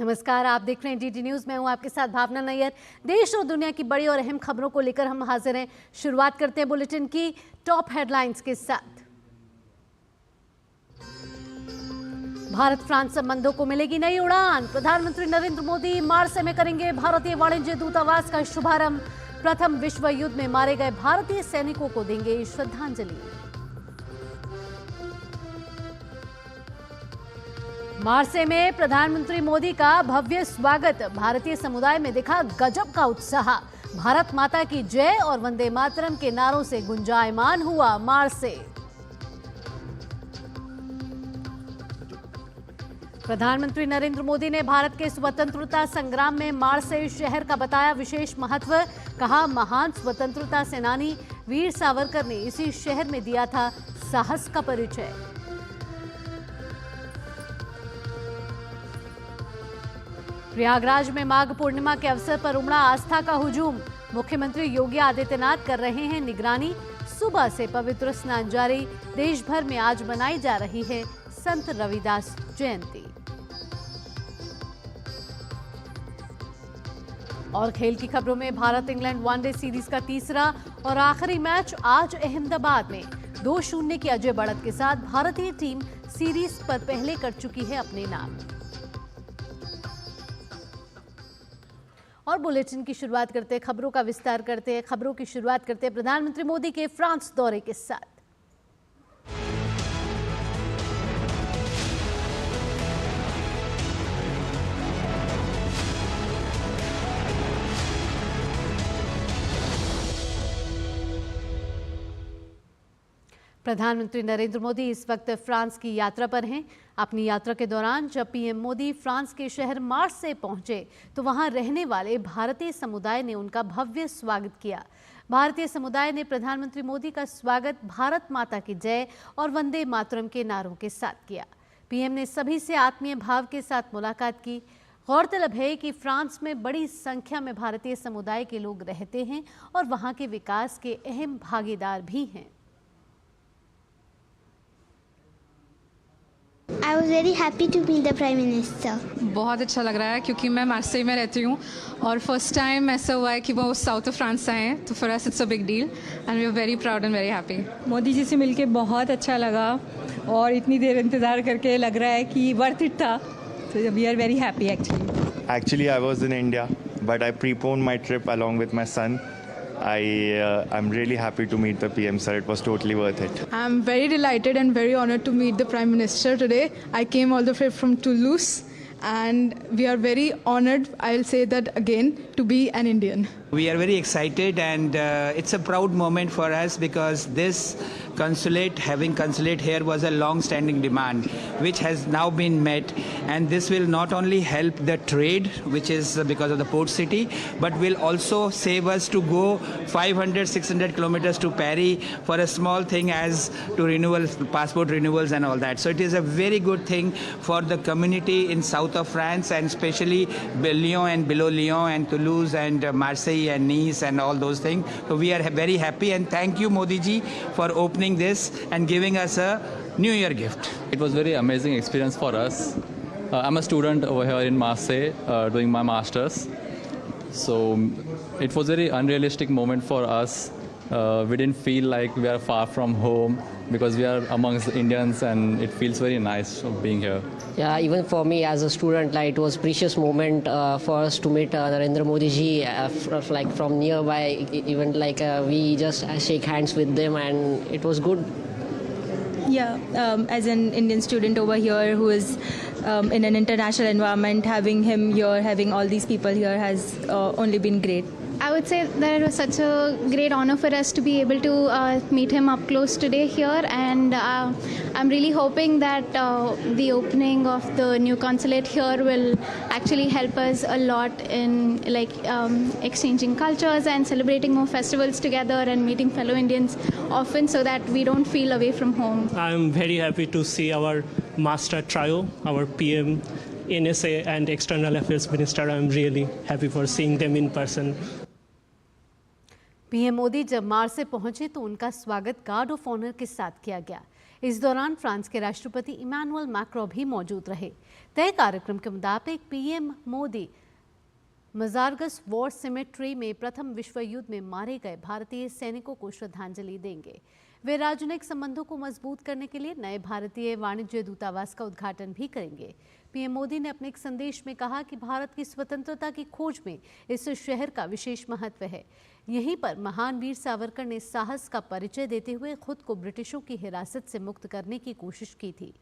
नमस्कार, आप देख रहे हैं डीडी न्यूज। मैं हूं आपके साथ भावना नैयर। देश और दुनिया की बड़ी और अहम खबरों को लेकर हम हाजिर हैं। शुरुआत करते हैं बुलेटिन की टॉप हेडलाइंस के साथ। भारत फ्रांस संबंधों को मिलेगी नई उड़ान। प्रधानमंत्री नरेंद्र मोदी मार्से में करेंगे भारतीय वाणिज्य दूतावास का शुभारंभ। प्रथम विश्व युद्ध में मारे गए भारतीय सैनिकों को देंगे श्रद्धांजलि। मार्से में प्रधानमंत्री मोदी का भव्य स्वागत। भारतीय समुदाय में दिखा गजब का उत्साह। भारत माता की जय और वंदे मातरम के नारों से गुंजायमान हुआ मार्से। प्रधानमंत्री नरेंद्र मोदी ने भारत के स्वतंत्रता संग्राम में मार्से शहर का बताया विशेष महत्व। कहा, महान स्वतंत्रता सेनानी वीर सावरकर ने इसी शहर में दिया था साहस का परिचय। प्रयागराज में माघ पूर्णिमा के अवसर पर उमड़ा आस्था का हुजूम। मुख्यमंत्री योगी आदित्यनाथ कर रहे हैं निगरानी। सुबह से पवित्र स्नान जारी। देश भर में आज मनाई जा रही है संत रविदास जयंती। और खेल की खबरों में भारत इंग्लैंड वनडे सीरीज का तीसरा और आखिरी मैच आज अहमदाबाद में 2-0 की अजय बढ़त के साथ भारतीय टीम सीरीज पर पहले कर चुकी है अपने नाम। और बुलेटिन की शुरुआत करते हैं, खबरों का विस्तार करते हैं। खबरों की शुरुआत करते हैं प्रधानमंत्री मोदी के फ्रांस दौरे के साथ। प्रधानमंत्री नरेंद्र मोदी इस वक्त फ्रांस की यात्रा पर हैं। अपनी यात्रा के दौरान जब पीएम मोदी फ्रांस के शहर मार्से पहुंचे तो वहां रहने वाले भारतीय समुदाय ने उनका भव्य स्वागत किया। भारतीय समुदाय ने प्रधानमंत्री मोदी का स्वागत भारत माता की जय और वंदे मातरम के नारों के साथ किया। पीएम ने सभी से आत्मीय भाव के साथ मुलाकात की। गौरतलब है कि फ्रांस में बड़ी संख्या में भारतीय समुदाय के लोग रहते हैं और वहां के विकास के अहम भागीदार भी हैं। I was very happy to meet the Prime Minister. बहुत अच्छा लग रहा है क्योंकि मैं मार्सेई में रहती हूँ और फर्स्ट टाइम ऐसा हुआ है कि वो साउथ ऑफ फ्रांस से आए हैं, तो for us it's a big deal and we are very proud and very happy. Modi ji से मिलके बहुत अच्छा लगा और इतनी देर इंतज़ार करके लग रहा है कि वर्थ इट था, तो we are very happy actually. Actually, I was in India, but I preponed my trip along with my son. I'm really happy to meet the PM, sir. It was totally worth it. I'm very delighted and very honored to meet the Prime Minister today. I came all the way from Toulouse and we are very honored, I'll say that again, to be an Indian. We are very excited and it's a proud moment for us because this having consulate here was a long-standing demand which has now been met, and this will not only help the trade, which is because of the port city, but will also save us to go 500-600 kilometers to Paris for a small thing as to renewal, passport renewals and all that. So it is a very good thing for the community in south of France and especially Lyon and below Lyon and Toulouse and Marseille and Nice and all those things. So we are very happy and thank you Modi ji for opening this and giving us a New Year gift. It was very amazing experience for us. I'm a student over here in Marseille doing my masters. So it was very unrealistic moment for us. We didn't feel like we are far from home because we are amongst Indians and it feels very nice being here. Yeah, even for me as a student, like it was precious moment for us to meet Narendra Modi ji like from nearby. Even like we just shake hands with them and it was good. Yeah, as an Indian student over here who is in an international environment, having him here, having all these people here has only been great. I would say that it was such a great honor for us to be able to meet him up close today here, and I'm really hoping that the opening of the new consulate here will actually help us a lot in like exchanging cultures and celebrating more festivals together and meeting fellow Indians often so that we don't feel away from home. I'm very happy to see our master trio, our PM, NSA and External Affairs Minister. I'm really happy for seeing them in person. PM Modi जब मार्से पहुंचे तो उनका स्वागत guard of honour के साथ किया गया। इस दौरान फ्रांस के राष्ट्रपति इमैनुअल मैक्रों भी मौजूद रहे। तय कार्यक्रम के मुताबिक पीएम मोदी मजारगस वॉर सिमेट्री में प्रथम विश्व युद्ध में मारे गए भारतीय सैनिकों को श्रद्धांजलि देंगे। वे राजनयिक संबंधों को मजबूत करने के लिए नए भारतीय वाणिज्य दूतावास का उद्घाटन भी करेंगे। पीएम मोदी ने अपने एक संदेश में कहा कि भारत की स्वतंत्रता की खोज में इस शहर का विशेष महत्व है। यहीं पर महान वीर सावरकर ने साहस का परिचय देते हुए खुद को ब्रिटिशों की हिरासत से मुक्त करने की कोशिश की थी।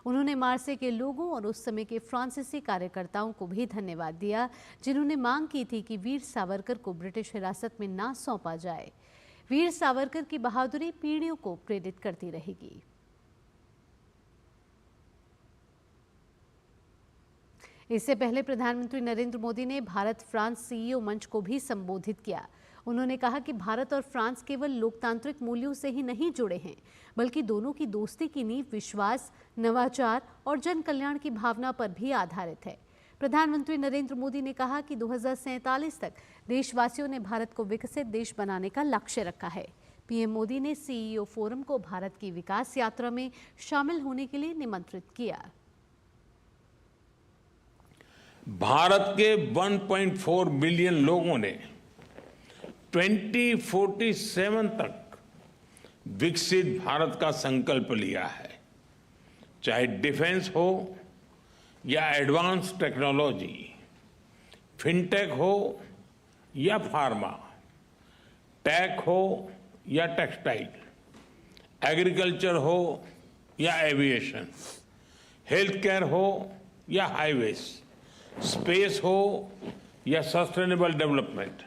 उन्होंने मार्से के लोगों और उस समय के फ्रांसीसी कार्यकर्ताओं को भी धन्यवाद दिया, जिन्होंने मांग की थी कि वीर सावरकर को ब्रिटिश हिरासत में ना सौंपा जाए। वीर सावरकर की बहादुरी पीढ़ियों को प्रेरित करती रहेगी। इससे पहले प्रधानमंत्री नरेंद्र मोदी ने भारत फ्रांस सीईओ मंच को भी संबोधित किया। उन्होंने कहा कि भारत और फ्रांस केवल लोकतांत्रिक मूल्यों से ही नहीं जुड़े हैं, बल्कि दोनों की दोस्ती की नींव विश्वास, नवाचार और जन कल्याण की भावना पर भी आधारित है। प्रधानमंत्री नरेंद्र मोदी ने कहा कि 2047 तक देशवासियों ने भारत को विकसित देश बनाने का लक्ष्य रखा है। पीएम मोदी ने सीईओ फोरम को भारत की विकास यात्रा में शामिल होने के लिए निमंत्रित किया। भारत के 1.4 बिलियन लोगों ने 2047 तक विकसित भारत का संकल्प लिया है। चाहे डिफेंस हो या एडवांस टेक्नोलॉजी, फिनटेक हो या फार्मा, टेक हो या टेक्सटाइल, एग्रीकल्चर हो या एविएशन, हेल्थ केयर हो या हाईवेज, स्पेस हो या सस्टेनेबल डेवलपमेंट।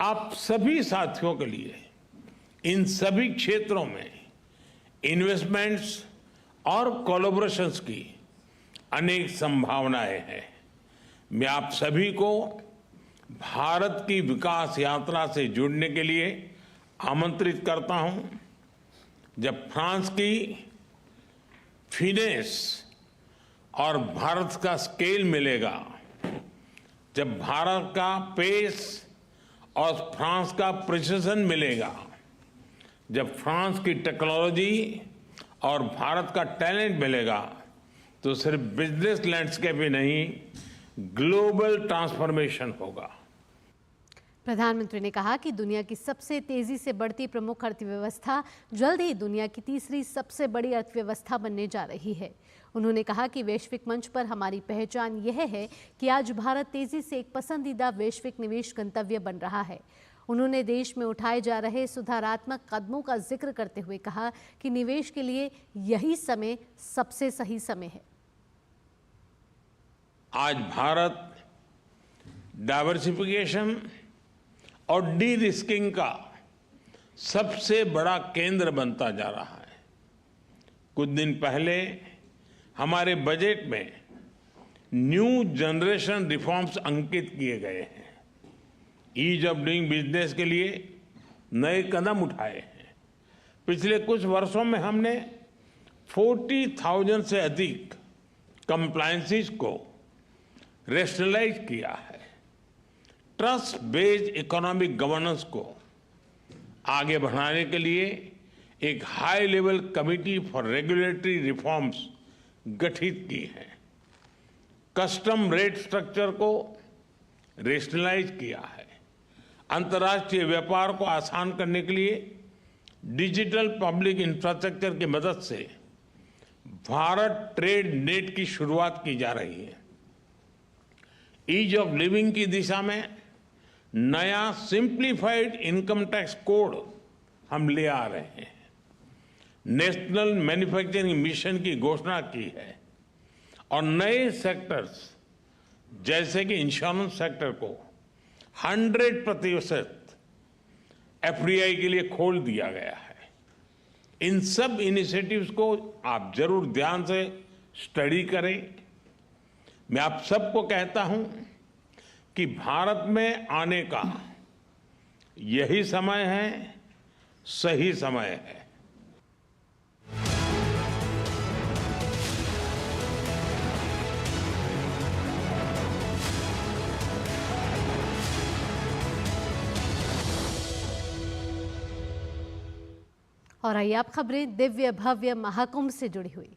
आप सभी साथियों के लिए इन सभी क्षेत्रों में इन्वेस्टमेंट्स और कोलैबोरेशंस की अनेक संभावनाएं हैं। मैं आप सभी को भारत की विकास यात्रा से जुड़ने के लिए आमंत्रित करता हूं। जब फ्रांस की फिनेस और भारत का स्केल मिलेगा, जब भारत का पेस और फ्रांस का प्रिसिजन मिलेगा, जब फ्रांस की टेक्नोलॉजी और भारत का टैलेंट मिलेगा, तो सिर्फ बिजनेस लैंडस्केप ही नहीं, ग्लोबल ट्रांसफॉर्मेशन होगा। प्रधानमंत्री ने कहा कि दुनिया की सबसे तेजी से बढ़ती प्रमुख अर्थव्यवस्था जल्द ही दुनिया की तीसरी सबसे बड़ी अर्थव्यवस्था बनने जा रही है। उन्होंने कहा कि वैश्विक मंच पर हमारी पहचान यह है कि आज भारत तेजी से एक पसंदीदा वैश्विक निवेश गंतव्य बन रहा है। उन्होंने देश में उठाए जा रहे सुधारात्मक कदमों का जिक्र करते हुए कहा कि निवेश के लिए यही समय सबसे सही समय है। आज भारत डाइवर्सिफिकेशन और डी रिस्किंग का सबसे बड़ा केंद्र बनता जा रहा है। कुछ दिन पहले हमारे बजट में न्यू जनरेशन रिफॉर्म्स अंकित किए गए हैं। ईज ऑफ डूइंग बिजनेस के लिए नए कदम उठाए हैं। पिछले कुछ वर्षों में हमने 40,000 से अधिक कंप्लायंसेस को रेशनलाइज किया है। ट्रस्ट बेस्ड इकोनॉमिक गवर्नेंस को आगे बढ़ाने के लिए एक high level committee for regulatory reforms गठित की है। कस्टम रेट स्ट्रक्चर को रेशनलाइज किया है। अंतर्राष्ट्रीय व्यापार को आसान करने के लिए डिजिटल पब्लिक इंफ्रास्ट्रक्चर की मदद से भारत ट्रेड नेट की शुरुआत की जा रही है। ईज ऑफ लिविंग की दिशा में नया सिंप्लीफाइड इनकम टैक्स कोड हम ले आ रहे हैं। नेशनल मैन्युफैक्चरिंग मिशन की घोषणा की है और नए सेक्टर्स जैसे कि इंश्योरेंस सेक्टर को 100% एफडीआई के लिए खोल दिया गया है। इन सब इनिशिएटिव्स को आप जरूर ध्यान से स्टडी करें। मैं आप सबको कहता हूं कि भारत में आने का यही समय है, सही समय है। और आइए आप खबरें दिव्य भव्य महाकुंभ से जुड़ी हुई।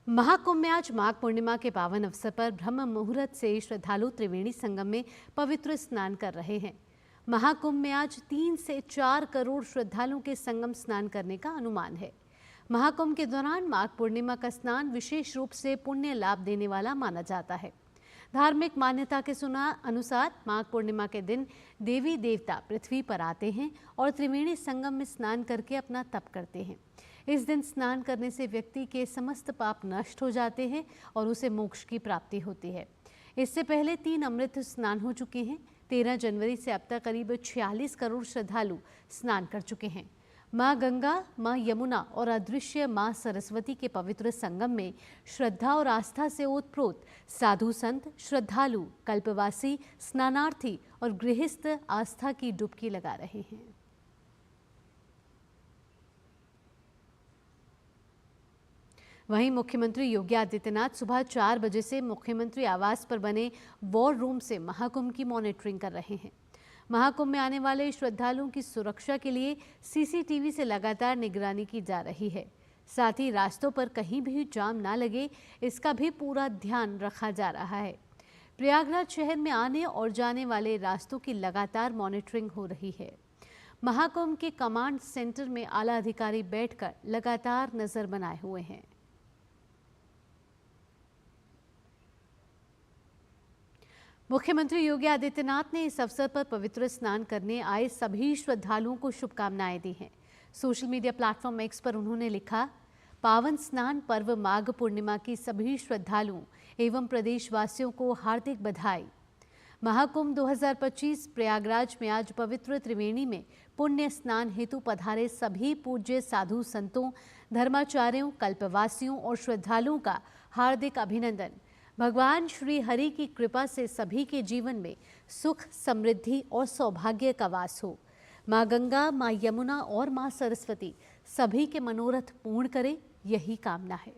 महाकुंभ में आज माघ पूर्णिमा के पावन अवसर पर ब्रह्म मुहूर्त से श्रद्धालु त्रिवेणी संगम में पवित्र स्नान कर रहे हैं। महाकुंभ में आज 3 से 4 करोड़ श्रद्धालुओं के संगम स्नान करने का अनुमान है। महाकुंभ के दौरान माघ पूर्णिमा का स्नान विशेष रूप से पुण्य लाभ देने वाला माना जाता है। धार्मिक मान्यता के अनुसार माघ पूर्णिमा के दिन देवी देवता पृथ्वी पर आते हैं और त्रिवेणी संगम में स्नान करके अपना तप करते हैं। इस दिन स्नान करने से व्यक्ति के समस्त पाप नष्ट हो जाते हैं और उसे मोक्ष की प्राप्ति होती है। इससे पहले 3 अमृत स्नान हो चुके हैं। 13 जनवरी से अब तक करीब 46 करोड़ श्रद्धालु स्नान कर चुके हैं। माँ गंगा, माँ यमुना और अदृश्य माँ सरस्वती के पवित्र संगम में श्रद्धा और आस्था से ओतप्रोत साधु संत, श्रद्धालु, कल्पवासी, स्नानार्थी और गृहस्थ आस्था की डुबकी लगा रहे हैं। वहीं मुख्यमंत्री योगी आदित्यनाथ सुबह 4 बजे से मुख्यमंत्री आवास पर बने वॉर रूम से महाकुंभ की मॉनिटरिंग कर रहे हैं। महाकुंभ में आने वाले श्रद्धालुओं की सुरक्षा के लिए सीसीटीवी से लगातार निगरानी की जा रही है। साथ ही रास्तों पर कहीं भी जाम ना लगे, इसका भी पूरा ध्यान रखा जा रहा है। प्रयागराज शहर में आने और जाने वाले रास्तों की लगातार मॉनिटरिंग हो रही है। महाकुंभ के कमांड सेंटर में आला अधिकारी बैठकर लगातार नजर बनाए हुए हैं। मुख्यमंत्री योगी आदित्यनाथ ने इस अवसर पर पवित्र स्नान करने आए सभी श्रद्धालुओं को शुभकामनाएं दी हैं। सोशल मीडिया प्लेटफॉर्म एक्स पर उन्होंने लिखा, पावन स्नान पर्व माघ पूर्णिमा की सभी श्रद्धालुओं एवं प्रदेशवासियों को हार्दिक बधाई। महाकुंभ 2025 प्रयागराज में आज पवित्र त्रिवेणी में पुण्य स्नान हेतु पधारे सभी पूज्य साधु संतों, धर्माचार्यों, कल्पवासियों और श्रद्धालुओं का हार्दिक अभिनंदन। भगवान श्री हरि की कृपा से सभी के जीवन में सुख, समृद्धि और सौभाग्य का वास हो। माँ गंगा, माँ यमुना और माँ सरस्वती सभी के मनोरथ पूर्ण करे, यही कामना है।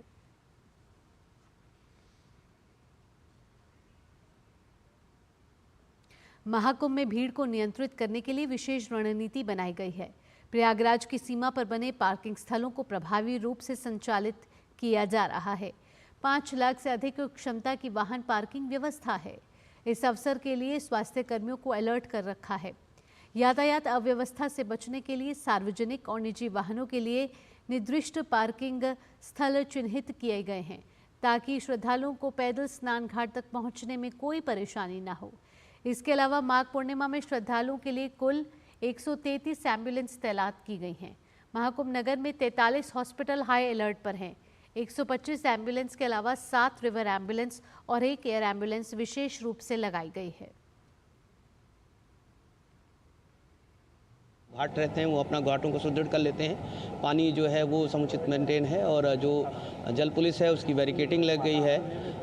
महाकुंभ में भीड़ को नियंत्रित करने के लिए विशेष रणनीति बनाई गई है। प्रयागराज की सीमा पर बने पार्किंग स्थलों को प्रभावी रूप से संचालित किया जा रहा है। 5 लाख से अधिक क्षमता की वाहन पार्किंग व्यवस्था है। इस अवसर के लिए स्वास्थ्य कर्मियों को अलर्ट कर रखा है। यातायात अव्यवस्था से बचने के लिए सार्वजनिक और निजी वाहनों के लिए निर्दिष्ट पार्किंग स्थल चिन्हित किए गए हैं, ताकि श्रद्धालुओं को पैदल स्नान घाट तक पहुंचने में कोई परेशानी न हो। इसके अलावा माघ पूर्णिमा में श्रद्धालुओं के लिए कुल 133 एम्बुलेंस तैनात की गई हैं। महाकुंभ नगर में 43 हॉस्पिटल हाई अलर्ट पर हैं। 125 एम्बुलेंस के अलावा 7 रिवर एम्बुलेंस और 1 एयर एम्बुलेंस विशेष रूप से लगाई गई है। घाट रहते हैं वो अपना घाटों को सुदृढ़ कर लेते हैं। पानी जो है वो समुचित मेंटेन है और जो जल पुलिस है उसकी बैरिकेडिंग लग गई है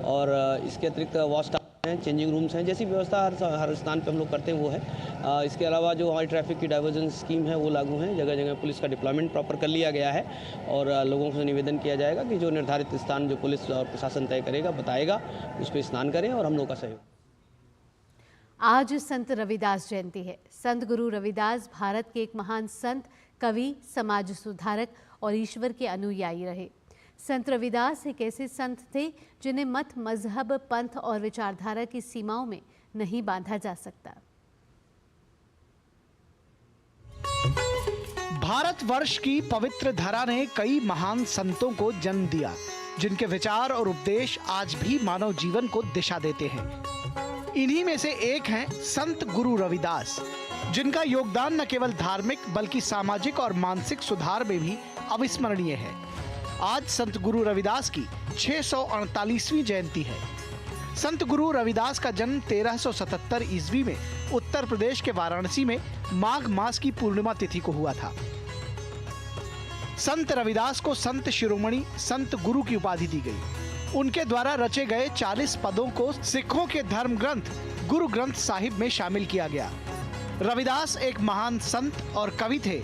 और इसके अतिरिक्त वॉश टावर हैं, चेंजिंग रूम्स हैं, जैसी व्यवस्था हर स्थान पे हम लोग करते हैं वो है। इसके अलावा जो हमारी ट्रैफिक की डाइवर्जन स्कीम है वो लागू है। जगह जगह पुलिस का डिप्लॉयमेंट प्रॉपर कर लिया गया है और लोगों से निवेदन किया जाएगा कि जो निर्धारित स्थान जो पुलिस और प्रशासन तय करेगा, बताएगा, उस पर स्नान करें और हम लोग का सहयोग। आज संत रविदास जयंती है। संत गुरु रविदास भारत के एक महान संत, कवि, समाज सुधारक और ईश्वर के अनुयायी रहे। संत रविदास एक ऐसे संत थे जिन्हें मत, मजहब, पंथ और विचारधारा की सीमाओं में नहीं बांधा जा सकता। भारतवर्ष की पवित्र धरा ने कई महान संतों को जन्म दिया, जिनके विचार और उपदेश आज भी मानव जीवन को दिशा देते हैं। इन्हीं में से एक हैं संत गुरु रविदास, जिनका योगदान न केवल धार्मिक बल्कि सामाजिक और मानसिक सुधार में भी अविस्मरणीय है। आज संत गुरु रविदास की 648वीं जयंती है। संत गुरु रविदास का जन्म 1377 ईस्वी में उत्तर प्रदेश के वाराणसी में माघ मास की पूर्णिमा तिथि को हुआ था। संत रविदास को संत शिरोमणि, संत गुरु की उपाधि दी गई। उनके द्वारा रचे गए 40 पदों को सिखों के धर्म ग्रंथ गुरु ग्रंथ साहिब में शामिल किया गया। रविदास एक महान संत और कवि थे,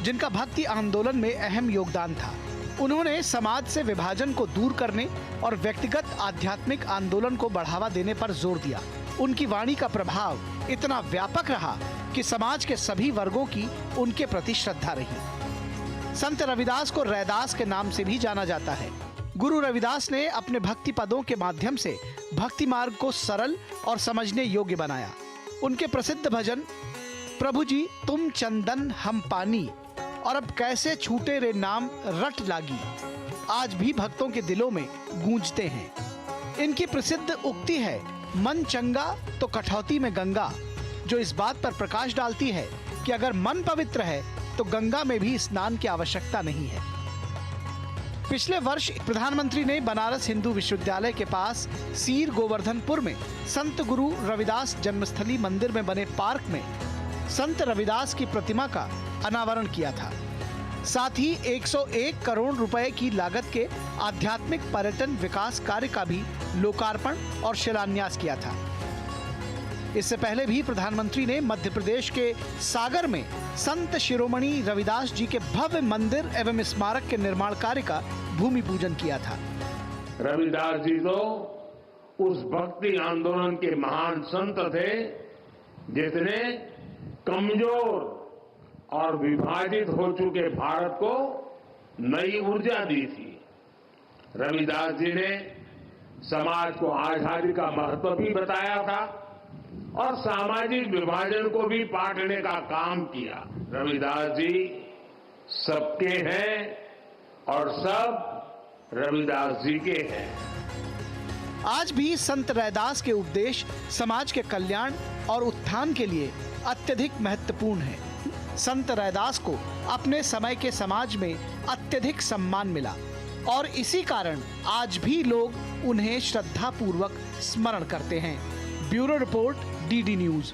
जिनका भक्ति आंदोलन में अहम योगदान था। उन्होंने समाज से विभाजन को दूर करने और व्यक्तिगत आध्यात्मिक आंदोलन को बढ़ावा देने पर जोर दिया। उनकी वाणी का प्रभाव इतना व्यापक रहा कि समाज के सभी वर्गों की उनके प्रति श्रद्धा रही। संत रविदास को रैदास के नाम से भी जाना जाता है। गुरु रविदास ने अपने भक्ति पदों के माध्यम से भक्ति मार्ग को सरल और समझने योग्य बनाया। उनके प्रसिद्ध भजन प्रभु जी तुम चंदन हम पानी और अब कैसे छूटे रे नाम रट लागी आज भी भक्तों के दिलों में गूंजते हैं। इनकी प्रसिद्ध उक्ति है मन चंगा तो कठौती में गंगा, जो इस बात पर प्रकाश डालती है कि अगर मन पवित्र है तो गंगा में भी स्नान की आवश्यकता नहीं है। पिछले वर्ष प्रधानमंत्री ने बनारस हिंदू विश्वविद्यालय के पास सीर गोवर्धनपुर में संत गुरु रविदास जन्मस्थली मंदिर में बने पार्क में संत रविदास की प्रतिमा का अनावरण किया था। साथ ही 101 करोड़ रुपए की लागत के आध्यात्मिक पर्यटन विकास कार्य का भी लोकार्पण और शिलान्यास किया था। इससे पहले भी प्रधानमंत्री ने मध्य प्रदेश के सागर में संत शिरोमणि रविदास जी के भव्य मंदिर एवं स्मारक के निर्माण कार्य का भूमि पूजन किया था। रविदास जी तो उस भक्ति आंदोलन के महान संत थे जिसने कमजोर और विभाजित हो चुके भारत को नई ऊर्जा दी थी। रविदास जी ने समाज को आजादी का महत्व भी बताया था और सामाजिक विभाजन को भी पाटने का काम किया। रविदास जी सबके हैं और सब रविदास जी के हैं। आज भी संत रैदास के उपदेश समाज के कल्याण और उत्थान के लिए अत्यधिक महत्वपूर्ण है। संत रैदास को अपने समय के समाज में अत्यधिक सम्मान मिला और इसी कारण आज भी लोग उन्हें श्रद्धा पूर्वक स्मरण करते हैं। Bureau report, DD news.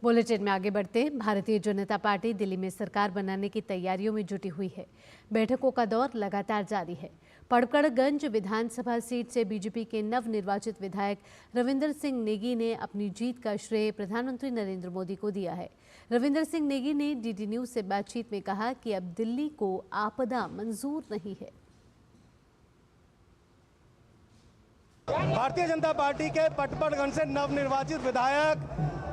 Bulletin में आगे बढ़ते हैं। भारतीय जनता पार्टी दिल्ली में सरकार बनाने की तैयारियों में जुटी हुई है। बैठकों का दौर लगातार जारी है। पड़कड़गंज विधानसभा सीट से बीजेपी के नवनिर्वाचित विधायक रविंदर सिंह नेगी ने अपनी जीत का श्रेय प्रधानमंत्री नरेंद्र मोदी को दिया है। रविंदर सिंह नेगी ने डीडी न्यूज से बातचीत में कहा कि अब दिल्ली को आपदा मंजूर नहीं है। भारतीय जनता पार्टी के पटपड़गंज से नवनिर्वाचित विधायक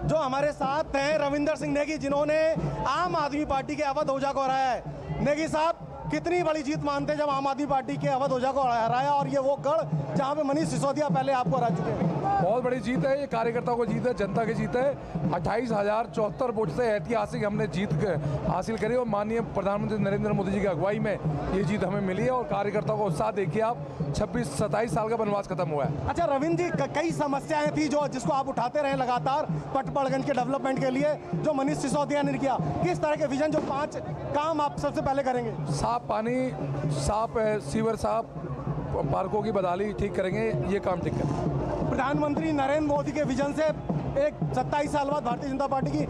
जो हमारे साथ हैं रविंदर सिंह नेगी, जिन्होंने आम आदमी पार्टी के अवध ओझा को हराया है। नेगी साहब, कितनी बड़ी जीत मानते हैं जब आम आदमी पार्टी के अवध ओझा को हराया और ये वो गढ़ जहां पे मनीष सिसोदिया पहले आपको हरा चुके हैं? बहुत बड़ी जीत है, ये कार्यकर्ताओं को जीत है, जनता की जीत है। 28,074 वोट से ऐतिहासिक हमने जीत हासिल करी और माननीय प्रधानमंत्री नरेंद्र मोदी जी की अगुवाई में ये जीत हमें मिली है और कार्यकर्ताओं को उत्साह देखिए आप, 26-27 साल का वनवास खत्म हुआ है। अच्छा रविंद्र जी, कई समस्याएं थी जिसको आप उठाते रहे लगातार पटपड़गंज के डेवलपमेंट के लिए, जो मनीष सिसोदिया ने किया। किस तरह के विजन, जो 5 काम आप सबसे पहले करेंगे? साफ पानी, साफ सीवर, साफ पार्कों की बदहाली ठीक करेंगे, ये काम ठीक करेंगे। प्रधानमंत्री नरेंद्र मोदी के विजन से एक 27 साल बाद भारतीय जनता पार्टी की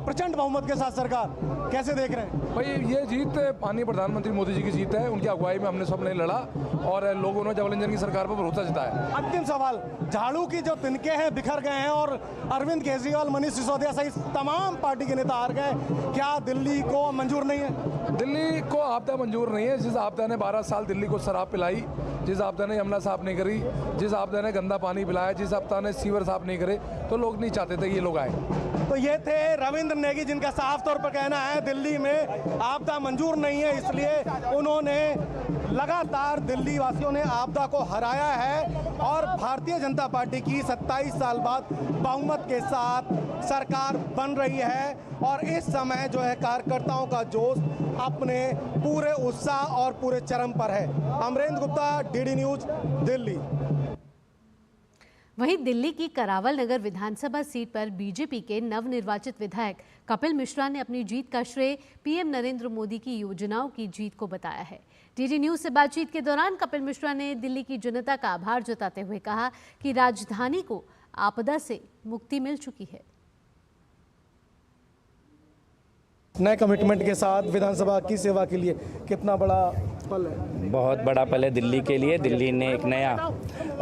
प्रचंड बहुमत के साथ सरकार, कैसे देख रहे हैं? भाई ये जीत माननीय प्रधानमंत्री मोदी जी की जीत है, उनकी अगुवाई में हमने सबने लड़ा और लोगों ने डबल इंजन की सरकार पर भरोसा जताया। अंतिम सवाल, झाड़ू की जो तिनके हैं बिखर गए हैं और अरविंद केजरीवाल, मनीष सिसोदिया सहित तमाम पार्टी के नेता हार गए, क्या दिल्ली को मंजूर नहीं है? दिल्ली को आपदा मंजूर नहीं है। जिस आपदा ने 12 साल दिल्ली को शराब पिलाई, जिस आपदा ने यमुना साफ नहीं करी, जिस आपदा ने गंदा पानी पिलाया, जिस आपदा ने सीवर साफ नहीं करे, तो लोग नहीं चाहते थे ये लोग आए। तो ये थे रविंद्र नेगी, जिनका साफ तौर पर कहना है दिल्ली में आपदा मंजूर नहीं है, इसलिए उन्होंने लगातार दिल्ली वासियों ने आपदा को हराया है और भारतीय जनता पार्टी की 27 साल बाद बहुमत के साथ सरकार बन रही है। और इस समय जो है कार्यकर्ताओं का जोश अपने पूरे उत्साह और पूरे चरम पर है। Amarendra Gupta, DD news, Delhi. वहीं दिल्ली की करावल नगर विधानसभा सीट पर बीजेपी के नवनिर्वाचित विधायक कपिल मिश्रा ने अपनी जीत का श्रेय पीएम नरेंद्र मोदी की योजनाओं की जीत को बताया है। डीडी न्यूज से बातचीत के दौरान कपिल मिश्रा ने दिल्ली की जनता का आभार जताते हुए कहा कि राजधानी को आपदा से मुक्ति मिल चुकी है। नए कमिटमेंट के साथ विधानसभा की सेवा के लिए कितना बड़ा पल है? बहुत बड़ा पल है दिल्ली के लिए। दिल्ली ने एक नया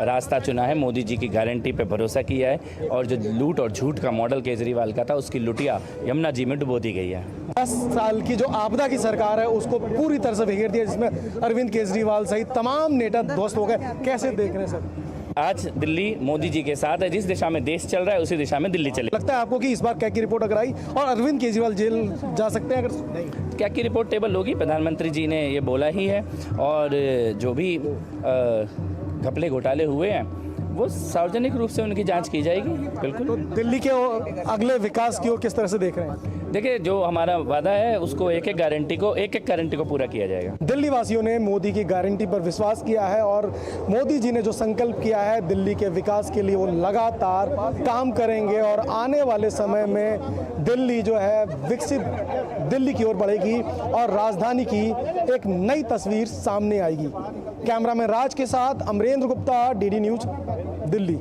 रास्ता चुना है, मोदी जी की गारंटी पे भरोसा किया है और जो लूट और झूठ का मॉडल केजरीवाल का था उसकी लुटिया यमुना जी में डुबो दी गई है। 10 साल की जो आपदा की सरकार है उसको पूरी तरह से बिखेर दिया, जिसमें अरविंद केजरीवाल सहित तमाम नेता ध्वस्त हो गए। कैसे देख रहे हैं सर? आज दिल्ली मोदी जी के साथ है, जिस दिशा में देश चल रहा है उसी दिशा में दिल्ली चले। लगता है आपको कि इस बार कैग की रिपोर्ट अगर आई और अरविंद केजरीवाल जेल जा सकते हैं? अगर नहीं, कैग की रिपोर्ट टेबल होगी, प्रधानमंत्री जी ने ये बोला ही है और जो भी घपले घोटाले हुए हैं वो सार्वजनिक रूप से उनकी जांच की जाएगी। बिल्कुल। तो दिल्ली के अगले विकास की ओर किस तरह से देख रहे हैं? देखिए, जो हमारा वादा है उसको एक एक गारंटी को पूरा किया जाएगा। दिल्ली वासियों ने मोदी की गारंटी पर विश्वास किया है और मोदी जी ने जो संकल्प किया है दिल्ली के विकास के लिए वो लगातार काम करेंगे और आने वाले समय में दिल्ली जो है विकसित दिल्ली की ओर बढ़ेगी और राजधानी की एक नई तस्वीर सामने आएगी। कैमरामैन राज के साथ अमरेंद्र गुप्ता, डीडी न्यूज, दिल्ली।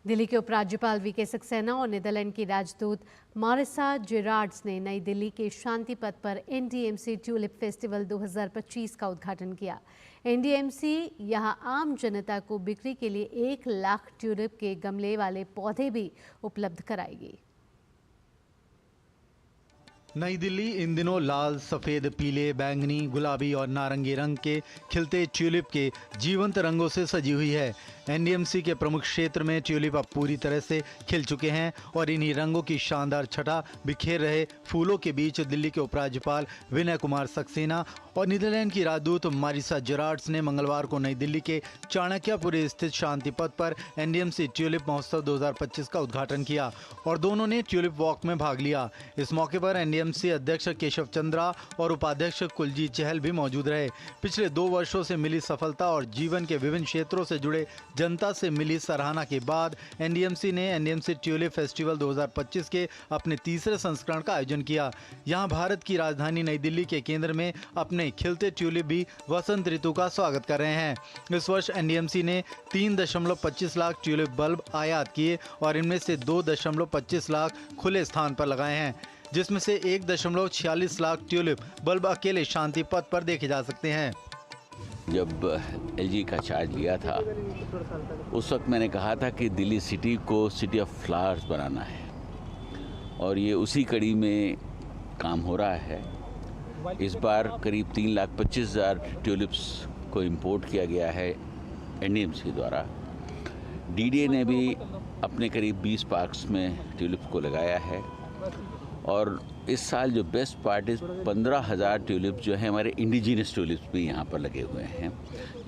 दिल्ली के उपराज्यपाल वीके सक्सेना और नीदरलैंड की राजदूत मारिसा जेरार्ड्स ने नई दिल्ली के शांति पथ पर एनडीएमसी ट्यूलिप फेस्टिवल 2025 का उद्घाटन किया। एनडीएमसी यहां आम जनता को बिक्री के लिए 1 लाख ट्यूलिप के गमले वाले पौधे भी उपलब्ध कराएगी। नई दिल्ली इन दिनों लाल, सफ़ेद, पीले, बैंगनी, गुलाबी और नारंगी रंग के खिलते ट्यूलिप के जीवंत रंगों से सजी हुई है। एनडीएमसी के प्रमुख क्षेत्र में ट्यूलिप अब पूरी तरह से खिल चुके हैं और इन्हीं रंगों की शानदार छटा बिखेर रहे फूलों के बीच दिल्ली के उपराज्यपाल विनय कुमार सक्सेना और नीदरलैंड की राजदूत मारिसा जेरार्ड्स ने मंगलवार को नई दिल्ली के चाणक्यपुरी स्थित शांति पथ पर एनडीएमसी ट्यूलिप महोत्सव 2025 का उद्घाटन किया और दोनों ने ट्यूलिप वॉक में भाग लिया। इस मौके पर एनडीएमसी अध्यक्ष केशव चंद्रा और उपाध्यक्ष कुलजीत चहल भी मौजूद रहे। पिछले 2 वर्षों से मिली सफलता और जीवन के विभिन्न क्षेत्रों से जुड़े जनता से मिली सराहना के बाद एनडीएमसी ने एनडीएमसी ट्यूलिप फेस्टिवल 2025 के अपने तीसरे संस्करण का आयोजन किया। यहां भारत की राजधानी नई दिल्ली के केंद्र में अपने खिलते ट्यूलिप भी वसंत ऋतु का स्वागत कर रहे हैं। इस वर्ष एनडीएमसी ने 3.25 लाख ट्यूलिप बल्ब आयात किए और इनमें से 2.25 लाख खुले स्थान पर लगाए हैं, जिसमें से 1.46 लाख ट्यूलिप बल्ब अकेले शांति पथ पर देखे जा सकते हैं। जब एलजी का चार्ज लिया था उस वक्त मैंने कहा था कि दिल्ली सिटी को सिटी ऑफ फ्लावर्स बनाना है और ये उसी कड़ी में काम हो रहा है। इस बार करीब 3,25,000 ट्यूलिप्स को इंपोर्ट किया गया है एनडीएमसी द्वारा। डीडीए ने भी अपने करीब 20 पार्क्स में ट्यूलिप को लगाया है और इस साल जो बेस्ट पार्ट इज 15,000 ट्यूलिप जो है हमारे इंडिजिनस ट्यूलिप्स भी यहाँ पर लगे हुए हैं,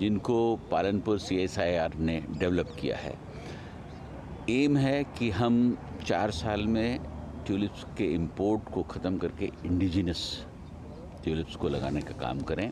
जिनको पालनपुर CSIR ने डेवलप किया है। एम है कि हम 4 साल में ट्यूलिप्स के इंपोर्ट को ख़त्म करके इंडिजिनस ट्यूलिप्स को लगाने का काम करें।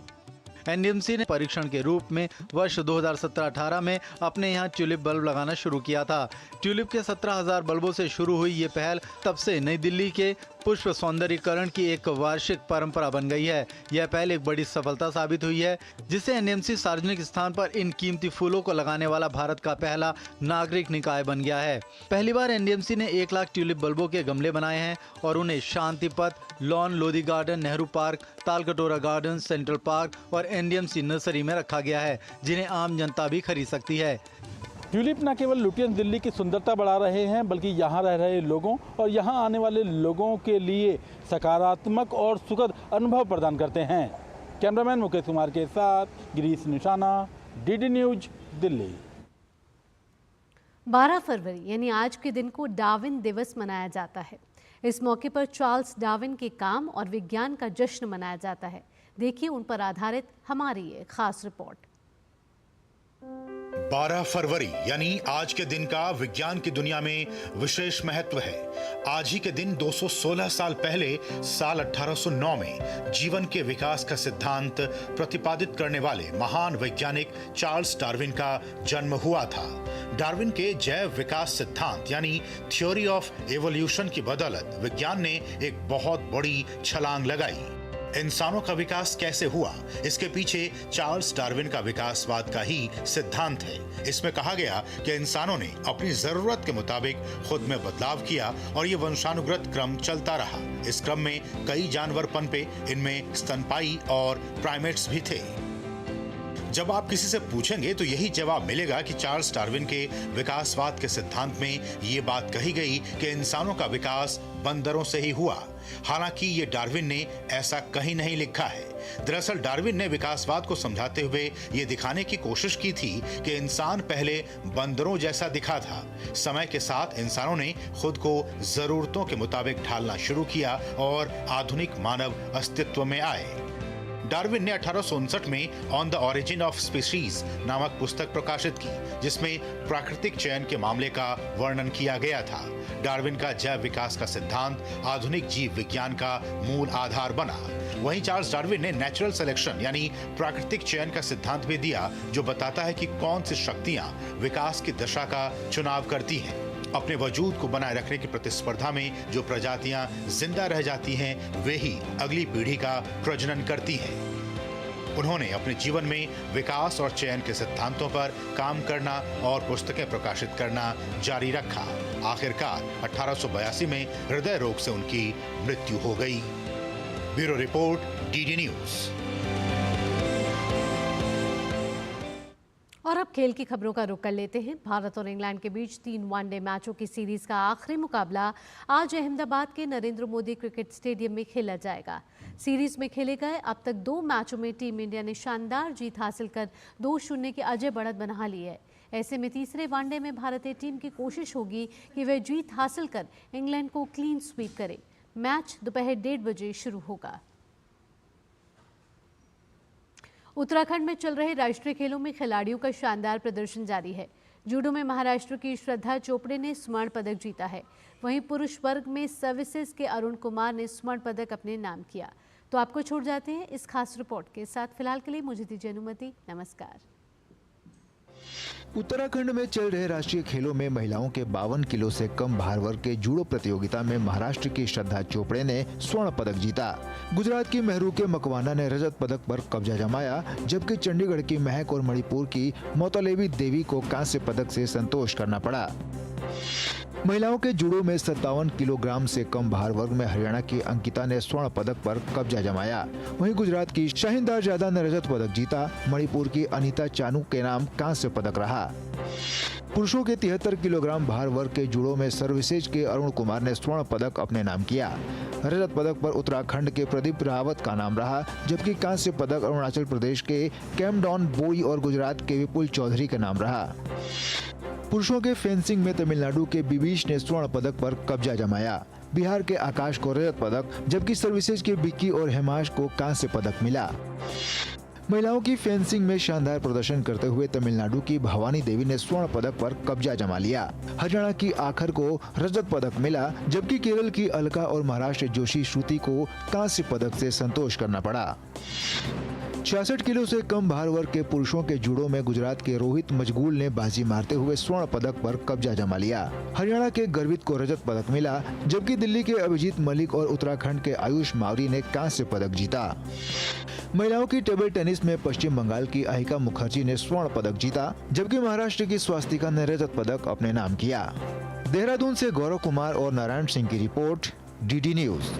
एनडीएमसी ने परीक्षण के रूप में वर्ष 2017-18 में अपने यहाँ ट्यूलिप बल्ब लगाना शुरू किया था। ट्यूलिप के 17,000 बल्बों से शुरू हुई ये पहल तब से नई दिल्ली के पुष्प सौंदर्यीकरण की एक वार्षिक परंपरा बन गई है। यह पहल एक बड़ी सफलता साबित हुई है, जिससे एनडीएमसी सार्वजनिक स्थान पर इन कीमती फूलों को लगाने वाला भारत का पहला नागरिक निकाय बन गया है। पहली बार एनडीएमसी ने 1 लाख ट्यूलिप बल्बों के गमले बनाए हैं और उन्हें शांति पथ, lawn, Lodhi garden, Nehru park, Talkatora garden, central park और एनडीएमसी नर्सरी में रखा गया है, जिन्हें आम जनता भी खरीद सकती है। ट्यूलिप न केवल लुटियंस दिल्ली की सुंदरता बढ़ा रहे हैं, बल्कि यहाँ रह रहे लोगों और यहाँ आने वाले लोगों के लिए सकारात्मक और सुखद अनुभव प्रदान करते हैं। कैमरामैन मुकेश कुमार के साथ गिरीश निशाना, डीडी न्यूज, दिल्ली। 12 फरवरी यानी आज के दिन को डार्विन दिवस मनाया जाता है। इस मौके पर चार्ल्स डार्विन के काम और विज्ञान का जश्न मनाया जाता है। देखिए उन पर आधारित हमारी ये खास रिपोर्ट। 12 फरवरी यानी आज के दिन का विज्ञान की दुनिया में विशेष महत्व है। आज ही के दिन 216 साल पहले साल 1809 में जीवन के विकास का सिद्धांत प्रतिपादित करने वाले महान वैज्ञानिक चार्ल्स डार्विन का जन्म हुआ था। डार्विन के जैव विकास सिद्धांत यानी थ्योरी ऑफ एवोल्यूशन की बदौलत विज्ञान ने एक बहुत बड़ी छलांग लगाई। इंसानों का विकास कैसे हुआ, इसके पीछे चार्ल्स डार्विन का विकासवाद का ही सिद्धांत है। इसमें कहा गया कि इंसानों ने अपनी जरूरत के मुताबिक खुद में बदलाव किया और ये वंशानुगत क्रम चलता रहा। इस क्रम में कई जानवर पनपे, इनमें स्तनपायी और प्राइमेट्स भी थे। जब आप किसी से पूछेंगे तो यही जवाब मिलेगा कि चार्ल्स डार्विन के विकासवाद के सिद्धांत में ये बात कही गई कि इंसानों का विकास बंदरों से ही हुआ। हालांकि ये डार्विन ने ऐसा कहीं नहीं लिखा है। दरअसल डार्विन ने विकासवाद को समझाते हुए ये दिखाने की कोशिश की थी कि इंसान पहले बंदरों जैसा दिखा था। समय के साथ इंसानों ने खुद को जरूरतों के मुताबिक ढालना शुरू किया और आधुनिक मानव अस्तित्व में आए। डार्विन ने 1859 में on the origin of species नामक पुस्तक प्रकाशित की, जिसमें प्राकृतिक चयन के मामले का वर्णन किया गया था। डार्विन का जैव विकास का सिद्धांत आधुनिक जीव विज्ञान का मूल आधार बना। वहीं चार्ल्स डार्विन ने नेचुरल सिलेक्शन यानी प्राकृतिक चयन का सिद्धांत भी दिया, जो बताता है कि कौन सी शक्तियां विकास की दिशा का चुनाव करती हैं। अपने वजूद को बनाए रखने की प्रतिस्पर्धा में जो प्रजातियां जिंदा रह जाती हैं, वे ही अगली पीढ़ी का प्रजनन करती हैं। उन्होंने अपने जीवन में विकास और चयन के सिद्धांतों पर काम करना और पुस्तकें प्रकाशित करना जारी रखा। आखिरकार 1882 में हृदय रोग से उनकी मृत्यु हो गई। Bureau report, DD news. और अब खेल की खबरों का रुख कर लेते हैं। भारत और इंग्लैंड के बीच 3 वनडे मैचों की सीरीज का आखिरी मुकाबला आज अहमदाबाद के नरेंद्र मोदी क्रिकेट स्टेडियम में खेला जाएगा। सीरीज में खेले गए अब तक 2 मैचों में टीम इंडिया ने शानदार जीत हासिल कर 2-0 की अजय बढ़त बना ली है। ऐसे में तीसरे वनडे में भारतीय टीम की कोशिश होगी कि वह जीत हासिल कर इंग्लैंड को क्लीन स्वीप करे। मैच दोपहर 1:30 बजे शुरू होगा। उत्तराखंड में चल रहे राष्ट्रीय खेलों में खिलाड़ियों का शानदार प्रदर्शन जारी है। जूडो में महाराष्ट्र की श्रद्धा चोपड़े ने स्वर्ण पदक जीता है। वहीं पुरुष वर्ग में सर्विसेज के अरुण कुमार ने स्वर्ण पदक अपने नाम किया। तो आपको छोड़ जाते हैं इस खास रिपोर्ट के साथ। फिलहाल के लिए मुझे दीजिए अनुमति। नमस्कार। उत्तराखंड में चल रहे राष्ट्रीय खेलों में महिलाओं के 52 किलो से कम भार वर्ग के जूडो प्रतियोगिता में महाराष्ट्र की श्रद्धा चोपड़े ने स्वर्ण पदक जीता। गुजरात की महरूके मकवाना ने रजत पदक पर कब्जा जमाया, जबकि चंडीगढ़ की महक और मणिपुर की मोतलेवी देवी को कांस्य पदक से संतोष करना पड़ा। महिलाओं के जूडो में 57 किलोग्राम से कम भार वर्ग में हरियाणा की अंकिता ने स्वर्ण पदक पर कब्जा जमाया। वहीं गुजरात की शाहिंदार जादा ने रजत पदक जीता। मणिपुर की अनीता चानू के नाम कांस्य पदक रहा। पुरुषों के 73 किलोग्राम भार वर्ग के जूडो में सर्विसेज के अरुण कुमार ने स्वर्ण पदक अपने नाम किया। रजत पदक पर उत्तराखंड के प्रदीप रावत का नाम रहा, जबकि कांस्य पदक अरुणाचल प्रदेश के कैमडॉन बोई और गुजरात के विपुल चौधरी का नाम रहा। पुरुषों के फेंसिंग में तमिलनाडु के बिबीश ने स्वर्ण पदक पर कब्जा जमाया। बिहार के आकाश को रजत पदक, जबकि सर्विसेज के बिक्की और हेमाश को कांस्य पदक मिला। महिलाओं की फेंसिंग में शानदार प्रदर्शन करते हुए तमिलनाडु की भवानी देवी ने स्वर्ण पदक पर कब्जा जमा लिया। हरियाणा की आखर को रजत पदक मिला, जबकि केरल की अलका और महाराष्ट्र जोशी श्रुति को कांस्य पदक से संतोष करना पड़ा। 66 किलो से कम भार वर्ग के पुरुषों के जूडो में गुजरात के रोहित मजगूल ने बाजी मारते हुए स्वर्ण पदक पर कब्जा जमा लिया। हरियाणा के गर्वित को रजत पदक मिला, जबकि दिल्ली के अभिजीत मलिक और उत्तराखंड के आयुष मावरी ने कांस्य पदक जीता। महिलाओं की टेबल टेनिस में पश्चिम बंगाल की अहिका मुखर्जी ने स्वर्ण पदक जीता, जबकि महाराष्ट्र की स्वास्तिका ने रजत पदक अपने नाम किया। देहरादून से गौरव कुमार और नारायण सिंह की रिपोर्ट, डीडी न्यूज।